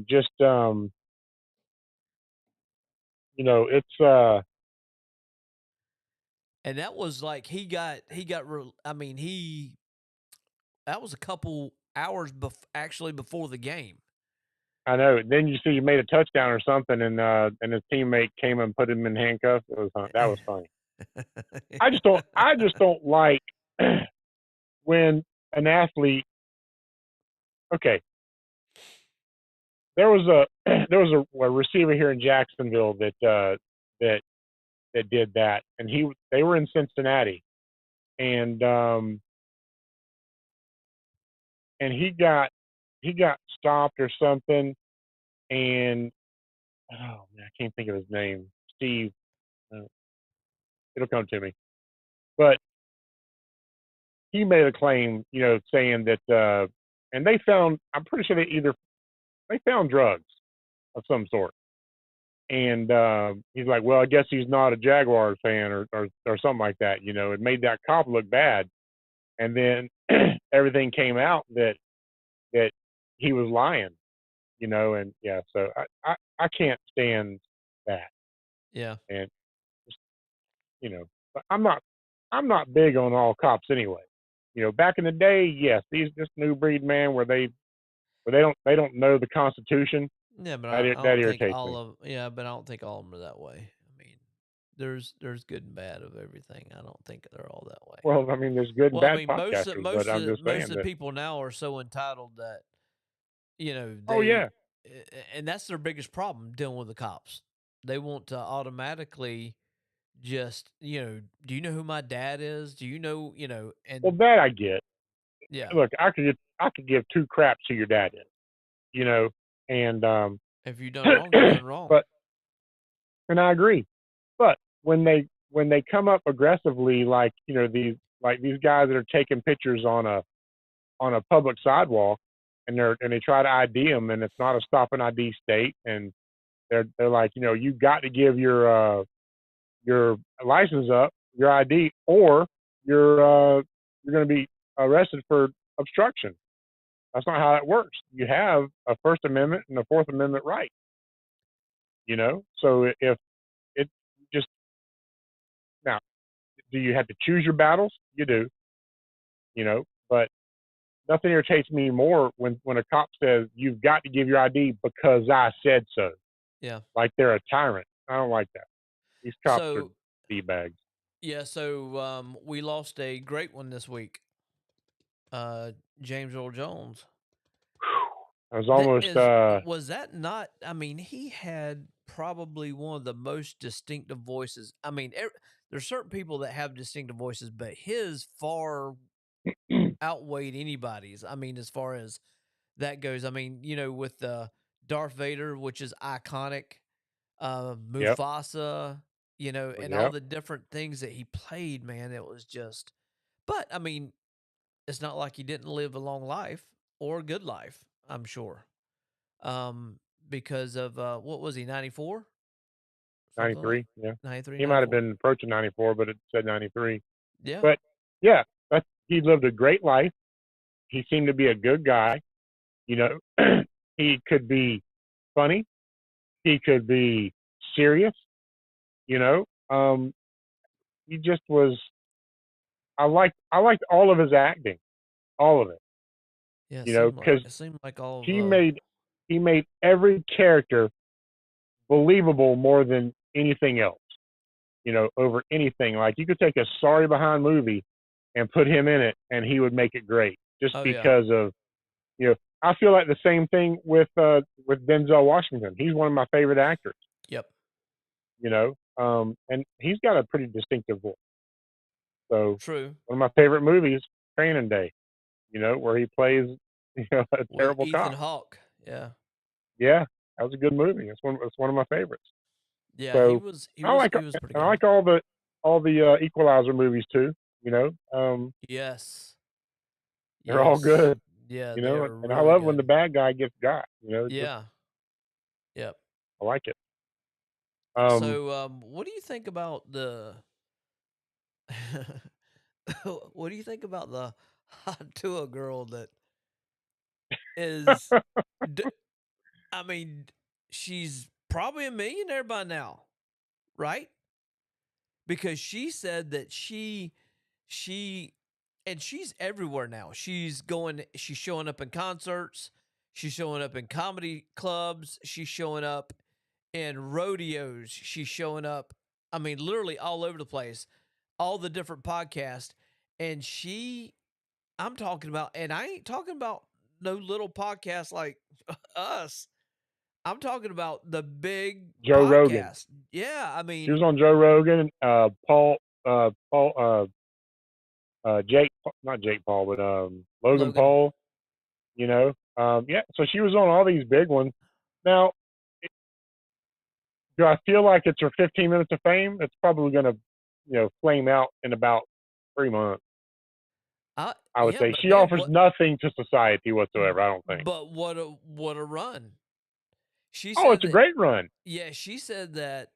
S1: just it's
S2: And that was like I mean, that was a couple hours actually before the game.
S1: I know. Then you see he made a touchdown or something, and his teammate came and put him in handcuffs. That was funny. I just don't like when an athlete. Okay, there was a a receiver here in Jacksonville that did that, and they were in Cincinnati, and he got stopped or something, and oh man, I can't think of his name. Steve, uh, it'll come to me, but he made a claim, saying that, and they found, I'm pretty sure they found drugs of some sort. And he's like, well, I guess he's not a Jaguars fan or something like that. It made that cop look bad. And then everything came out that he was lying, and yeah, so I can't stand that.
S2: Yeah.
S1: And, but I'm not big on all cops anyway. Back in the day, yes, these this new breed, man, where they don't know the Constitution.
S2: Yeah, but
S1: That
S2: I
S1: that
S2: don't think
S1: irritates
S2: all
S1: me.
S2: of but I don't think all of them are that way. I mean, there's good and bad of everything. I don't think they're all that way.
S1: Well, I mean, there's good and
S2: Well, I
S1: bad
S2: mean,
S1: podcasters, but I'm just
S2: most
S1: saying
S2: of the
S1: that.
S2: people now are so entitled that
S1: Oh yeah,
S2: and that's their biggest problem dealing with the cops. They want to automatically just do you know who my dad is? Do you know
S1: well
S2: and
S1: that I get.
S2: yeah,
S1: Look, I could give two craps who your dad is, you know, and
S2: if you done wrong, you done wrong.
S1: but and I agree. But when they come up aggressively, like these guys that are taking pictures on a public sidewalk, and they try to ID them, and it's not a stop and ID state, and they're like, you got to give your license up, your ID, or you're going to be arrested for obstruction. That's not how that works. You have a First Amendment and a Fourth Amendment right. So if it just now, do you have to choose your battles? You do, but nothing irritates me more when a cop says you've got to give your ID because I said so,
S2: Yeah.
S1: like they're a tyrant. I don't like that. These cops are
S2: So
S1: d bags.
S2: yeah, so we lost a great one this week. James Earl Jones.
S1: I was
S2: That
S1: almost
S2: is was that not I mean, he had probably one of the most distinctive voices. I mean, there's certain people that have distinctive voices, but his far outweighed anybody's. I mean, as far as that goes. I mean, with the Darth Vader, which is iconic,
S1: yep,
S2: Mufasa, and all
S1: yep.
S2: the different things that he played, man, it was just but I mean, it's not like he didn't live a long life or a good life, I'm sure. because of what was he, 94? Something like
S1: 93. Yeah,
S2: 93,
S1: he might have
S2: 94.
S1: been approaching 94, but it said 93.
S2: Yeah.
S1: But yeah, he lived a great life. He seemed to be a good guy. You know, he could be funny. He could be serious. You know, he just was. I liked all of his acting, all of it.
S2: Yeah,
S1: You know, because
S2: it seemed like all of
S1: he made he made every character believable more than anything else. You know, over anything. Like you could take a sorry behind movie and put him in it, and he would make it great, just
S2: oh yeah.
S1: because of you know. I feel like the same thing with Denzel Washington. He's one of my favorite actors.
S2: Yep.
S1: You know, and he's got a pretty distinctive voice. So
S2: True.
S1: one of my favorite movies, Training Day. You know, where he plays a
S2: With
S1: terrible
S2: Ethan
S1: cop.
S2: Hawke. Yeah.
S1: Yeah, that was a good movie. It's one of my favorites.
S2: Yeah, he
S1: So
S2: was he
S1: I
S2: was
S1: like
S2: he was pretty
S1: I
S2: good.
S1: like all the Equalizer movies too. You know,
S2: Yes.
S1: they're all
S2: Yes.
S1: good.
S2: Yeah,
S1: You
S2: they
S1: know,
S2: are
S1: and I
S2: really
S1: love when
S2: good.
S1: the bad guy gets got. You know, just
S2: Yeah. Yep.
S1: I like it. Um,
S2: So, what do you think about the what do you think about the hot Tua girl that is d- I mean, she's probably a millionaire by now, right? Because she said that she and she's everywhere now. She's showing up in concerts, she's showing up in comedy clubs, she's showing up in rodeos, she's showing up, I mean, literally all over the place, all the different podcasts. And I'm talking about, and I ain't talking about no little podcast like us. I'm talking about the big
S1: Joe Rogan.
S2: podcast. Yeah, I
S1: She
S2: mean,
S1: was on Joe Rogan. Jake, not Jake Paul, but Logan
S2: Logan.
S1: Paul. You know, yeah. So she was on all these big ones. Now, do I feel like it's her 15 minutes of fame? It's probably going to, flame out in about 3 months. I would
S2: Yeah,
S1: say
S2: but
S1: she
S2: man,
S1: offers nothing to society whatsoever. I don't think.
S2: but what a run. She
S1: Oh,
S2: said
S1: it's a
S2: that
S1: great run.
S2: yeah, she said that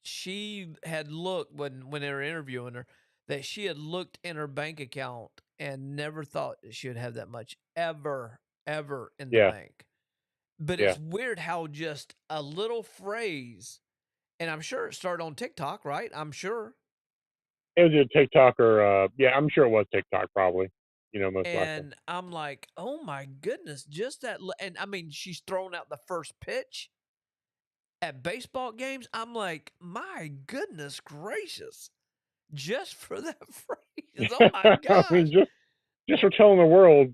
S2: she had looked when they were interviewing her, that she had looked in her bank account and never thought that she would have that much ever in the
S1: Yeah,
S2: bank. But
S1: yeah.
S2: it's weird how just a little phrase, and I'm sure it started on TikTok, right? I'm sure.
S1: It was a TikTok or yeah, I'm sure it was TikTok probably. Most likely.
S2: And I'm like, oh my goodness, just that. And I mean, she's thrown out the first pitch at baseball games. I'm like, my goodness gracious, just for that phrase. Oh my
S1: I mean,
S2: gosh.
S1: just for telling the world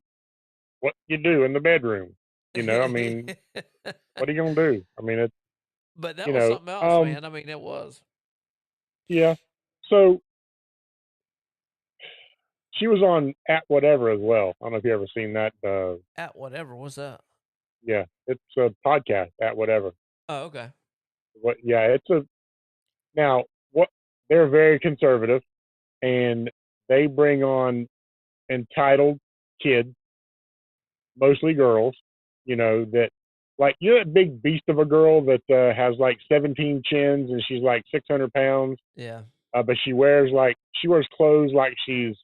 S1: what you do in the bedroom. I mean, what are you gonna do? I mean, it's
S2: But that
S1: you
S2: was
S1: know,
S2: something else, man. I mean, it was
S1: yeah. So she was on At Whatever as well. I don't know if you ever seen that.
S2: at whatever. What's that?
S1: Yeah, it's a podcast At Whatever.
S2: Oh, okay.
S1: What? Yeah, it's a now what they're very conservative and they bring on entitled kids, mostly girls. That like that big beast of a girl that has like 17 chins and she's like 600 pounds,
S2: Yeah.
S1: but she wears clothes like she's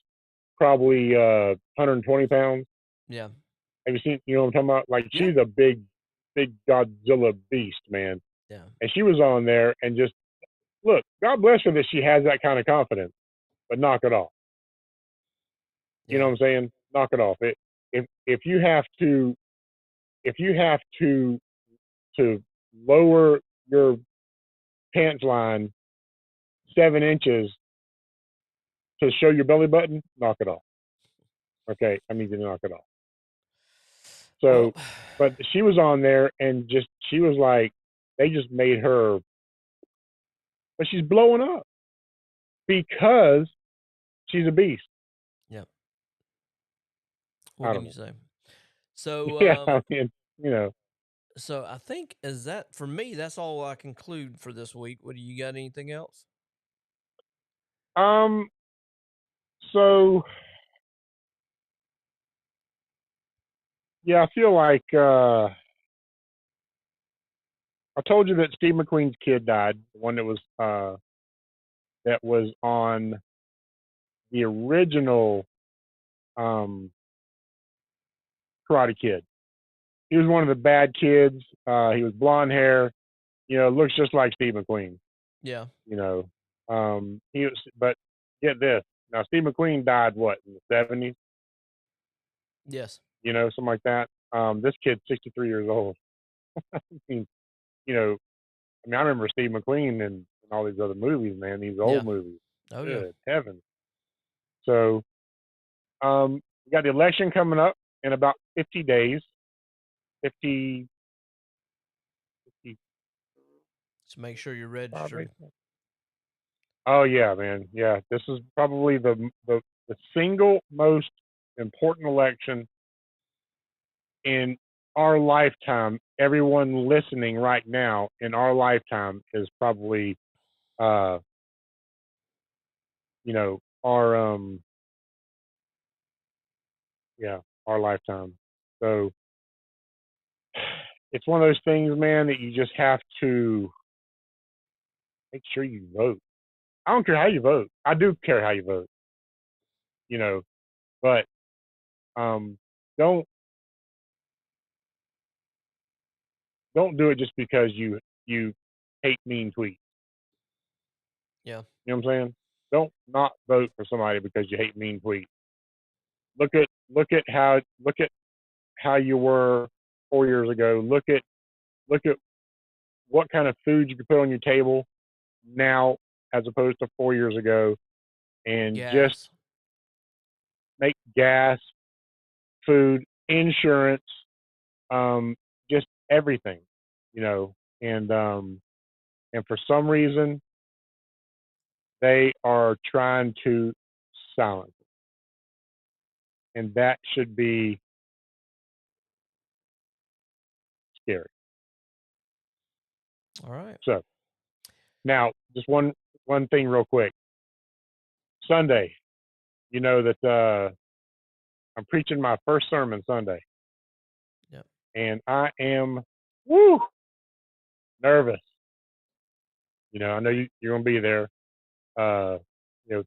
S1: probably 120 pounds.
S2: Yeah.
S1: Have you seen? You know what I'm talking about? Like
S2: Yeah.
S1: she's a big Godzilla beast, man.
S2: Yeah.
S1: And she was on there and just look. God bless her that she has that kind of confidence, but knock it off. You know
S2: Yeah.
S1: what I'm saying? Knock it off. If you have to lower your pants line 7 inches to show your belly button, knock it off. Okay, I need you to knock it off.
S2: Well,
S1: So, but she was on there and just she was like, they just made her, but she's blowing up because she's a beast.
S2: yeah. What
S1: I
S2: can
S1: don't
S2: you
S1: know.
S2: say? So,
S1: Yeah, I mean, you know.
S2: so I think is that for me. That's all I conclude for this week. What do you got? Anything else?
S1: Um. So yeah, I feel like I told you that Steve McQueen's kid died. The one that was on the original Karate Kid. He was one of the bad kids. He was blonde hair. Looks just like Steve McQueen.
S2: Yeah.
S1: He was, but get this. Now, Steve McQueen died what in the 70s?
S2: Yes.
S1: Something like that. This kid's 63 years old. I mean, I remember Steve McQueen and all these other movies, man. These old movies.
S2: Oh
S1: Good heavens. So, we got the election coming up in about 50 days. 50.
S2: So make sure you're registered.
S1: Oh yeah, man. Yeah, this is probably the single most important election in our lifetime. Everyone listening right now in our lifetime is probably, our our lifetime. So it's one of those things, man, that you just have to make sure you vote. I don't care how you vote. I do care how you vote, but don't do it just because you hate mean tweets.
S2: Yeah.
S1: You know what I'm saying? Don't not vote for somebody because you hate mean tweets. Look at how you were 4 years ago. Look at what kind of food you can put on your table now as opposed to 4 years ago, and just make gas, food, insurance, just everything, and for some reason they are trying to silence it, and that should be scary.
S2: All right.
S1: So now, just one thing real quick. Sunday, that I'm preaching my first sermon Sunday.
S2: Yep.
S1: And I am nervous. I know you're gonna be there,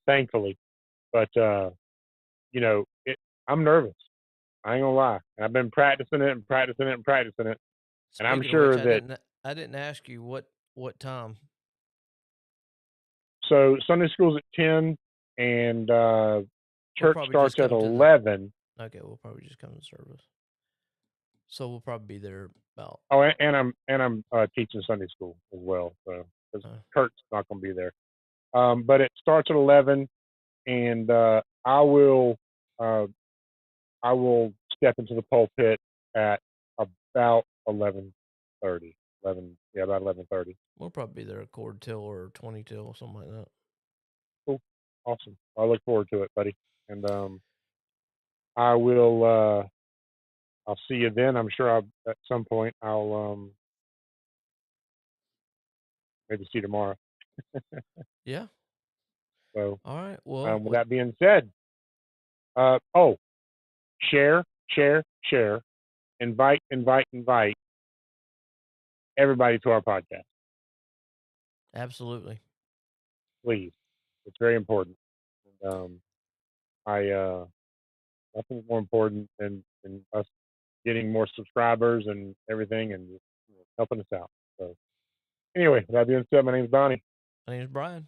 S1: thankfully. But I'm nervous. I ain't gonna lie. And I've been practicing it and practicing it and practicing it.
S2: Speaking
S1: and I'm sure
S2: which,
S1: that
S2: I didn't ask you what time.
S1: So Sunday school's at 10, and church starts at 11.
S2: Okay, we'll probably just come to service. So we'll probably be there about.
S1: Oh, and I'm teaching Sunday school as well, so Kurt's not going to be there. But it starts at 11, and I will step into the pulpit at about 11:30. About 11:30.
S2: We'll probably be there a quarter till or 20 till, something like that.
S1: Cool, awesome. I look forward to it, buddy, and I will. I'll see you then. I'm sure at some point I'll maybe see you tomorrow.
S2: Yeah.
S1: So,
S2: all right. Well,
S1: with that being said, share, invite everybody to our podcast.
S2: Absolutely.
S1: Please, it's very important. And, nothing's more important than us getting more subscribers and everything, and helping us out. So, anyway, with that being said, my name's Donnie.
S2: My name's Brian.